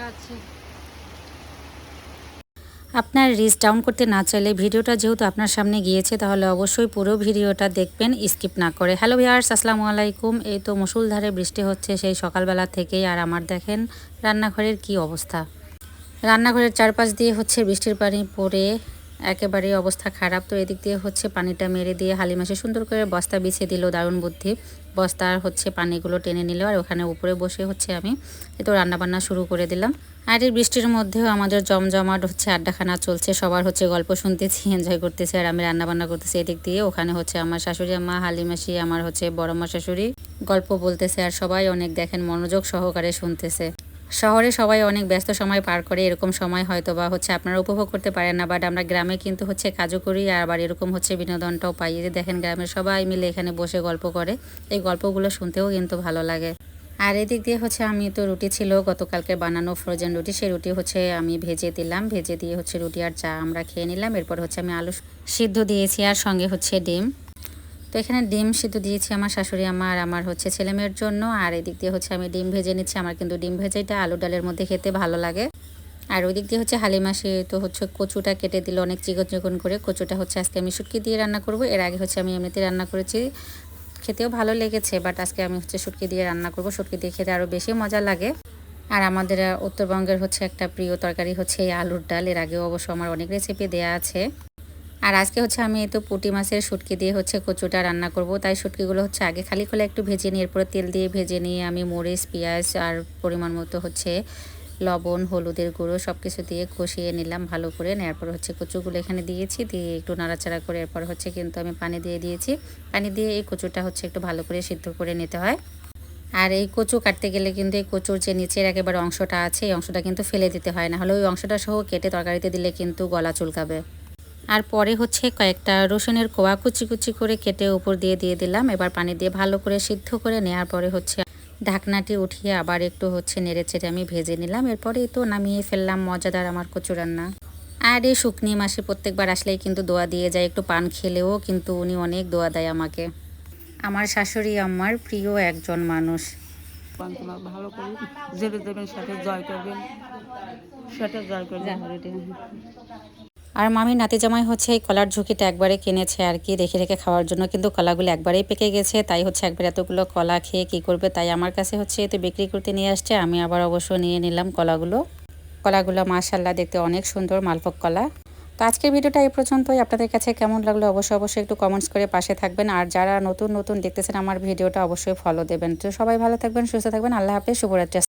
আচ্ছা। আপনার reach down করতে না চাইলে ভিডিওটা যেহেতু আপনার সামনে গিয়েছে তাহলে অবশ্যই পুরো ভিডিওটা দেখবেন স্কিপ না করে। হ্যালো ভিউয়ার্স, আসসালামু আলাইকুম। এই তো মুষলধারে বৃষ্টি হচ্ছে সেই সকালবেলা থেকেই, আর আমার দেখেন রান্নাঘরের কি অবস্থা। রান্নাঘরের চারপাশ দিয়ে হচ্ছে বৃষ্টির পানি পড়ে একেবারে অবস্থা খারাপ। তো এদিক দিয়ে হচ্ছে পানিটা মেরে দিয়ে হালিমাসে সুন্দর করে বস্তা বিছিয়ে দিল, দারুণ বুদ্ধি। বস্তার হচ্ছে পানিগুলো টেনে নিল, আর ওখানে উপরে বসে হচ্ছে আমি তো রান্নাবান্না শুরু করে দিলাম। আর এই বৃষ্টির মধ্যেও আমাদের জমজমাট হচ্ছে আড্ডাখানা চলছে, সবার হচ্ছে গল্প শুনতেছি, এনজয় করতেছি, আর আমি রান্নাবান্না করতেছি এদিক দিয়ে। ওখানে হচ্ছে আমার শাশুড়ি আম্মা, হালিমাসি, আমার হচ্ছে বড় মা শাশুড়ি গল্প বলতেছে, আর সবাই অনেক দেখেন মনোযোগ সহকারে শুনতেছে। শহরে সবাই অনেক ব্যস্ত সময় পার করে, এরকম সময় হয়তো বা হচ্ছে আপনারা উপভোগ করতে পারেন না, বাট আমরা গ্রামে কিন্তু হচ্ছে কাজও করি, আর আবার এরকম হচ্ছে বিনোদনটাও পাই। যে দেখেন গ্রামের সবাই মিলে এখানে বসে গল্প করে, এই গল্পগুলো শুনতেও কিন্তু ভালো লাগে। আর এদিক দিয়ে হচ্ছে আমি তো রুটি ছিল গতকালকে বানানো ফ্রোজেন রুটি, সেই রুটি হচ্ছে আমি ভেজে দিলাম, ভেজে দিয়ে হচ্ছে রুটি আর চা আমরা খেয়ে নিলাম। এরপর হচ্ছে আমি আলু সিদ্ধ দিয়েছি আর সঙ্গে হচ্ছে ডিম। তো এখানে ডিম সিদ্ধ দিয়েছি আমার শাশুড়ি আমার আমার হচ্ছে ছেলেমেয়ের জন্য, আর এদিক দিয়ে হচ্ছে আমি ডিম ভেজে নিচ্ছি। আমার কিন্তু ডিম ভেজেটা আলু ডালের মধ্যে খেতে ভালো লাগে। আর ওই দিক দিয়ে হচ্ছে হালিমাসি তো হচ্ছে কচুটা কেটে দিল অনেক চিকন চিকন করে। কচুটা হচ্ছে আজকে আমি শুটকি দিয়ে রান্না করব, এর আগে হচ্ছে আমি এমনিতে রান্না করেছি, খেতেও ভালো লেগেছে, বাট আজকে আমি হচ্ছে শুটকি দিয়ে রান্না করব। শুটকি দিয়ে খেতে আরও বেশি মজা লাগে। আর আমাদের উত্তরবঙ্গের হচ্ছে একটা প্রিয় তরকারি হচ্ছে এই আলুর ডাল, এর আগেও অবশ্য আমার অনেক রেসিপি দেওয়া আছে। আর আজকে হচ্ছে আমি তো পুঁটি মাছের শুটকি দিয়ে হচ্ছে কচুটা রান্না করব, তাই শুটকিগুলো হচ্ছে আগে খালি খোলা একটু ভেজে নিয়ে এরপরে তেল দিয়ে ভেজে নিয়ে আমি মরিচ, পেঁয়াজ আর পরিমাণ মতো হচ্ছে লবণ, হলুদের গুঁড়ো সব কিছু দিয়ে কষিয়ে নিলাম ভালো করে। নেওয়ার পর হচ্ছে কচুগুলো এখানে দিয়েছি, দিয়ে একটু নাড়াচাড়া করে এরপর হচ্ছে কিন্তু আমি পানি দিয়ে দিয়েছি। পানি দিয়ে এই কচুটা হচ্ছে একটু ভালো করে সিদ্ধ করে নিতে হয়। আর এই কচু কাটতে গেলে কিন্তু এই কচুর যে নিচের একেবারে অংশটা আছে এই অংশটা কিন্তু ফেলে দিতে হয়, না হলে ওই অংশটা সহ কেটে তরকারিতে দিলে কিন্তু গলা চুলকাবে। আর পরে হচ্ছে কয়েকটা রসুনের কোয়া কুচি কুচি করে কেটে উপর দিয়ে দিলাম। এবার পানি দিয়ে ভালো করে সিদ্ধ করে নেওয়ার পরে হচ্ছে ঢাকনাটি উঠিয়ে আবার একটু হচ্ছে নেড়েচেড়ে আমি ভেজে নিলাম। এরপরেই তো নামিয়ে ফেললাম মজাদার আমার কচু রান্না। আর এই শুকনি মাসে প্রত্যেকবার আসলেই কিন্তু দোয়া দিয়ে যায়, একটু পান খেলেও কিন্তু উনি অনেক দোয়া দেয় আমাকে। আমার শাশুড়ি আমার প্রিয় একজন মানুষ। ভালো করে জেলে দেবেন, সাথে জয় করবেন, সাথে জয় করবেন। আর মামি নাতি জামাই হচ্ছে এই কলার ঝুঁকিটা একবারে কিনেছে আর কি, রেখে রেখে খাওয়ার জন্য, কিন্তু কলাগুলো একবারেই পেকে গেছে, তাই হচ্ছে একবার এতগুলো কলা খেয়ে কি করবে, তাই আমার কাছে হচ্ছে এতে বিক্রি করতে নিয়ে আসছে। আমি আবার অবশ্য নিয়ে নিলাম কলাগুলো। কলাগুলো মাশাআল্লাহ দেখতে অনেক সুন্দর, মালভোগ কলা। তো আজকের ভিডিওটা এই পর্যন্তই। আপনাদের কাছে কেমন লাগলো অবশ্যই একটু কমেন্টস করে পাশে থাকবেন, আর যারা নতুন নতুন দেখতেছেন আমার ভিডিওটা অবশ্যই ফলো দেবেন। তো সবাই ভালো থাকবেন, সুস্থ থাকবেন, আল্লাহ হাফেজ, শুভরাত্রি।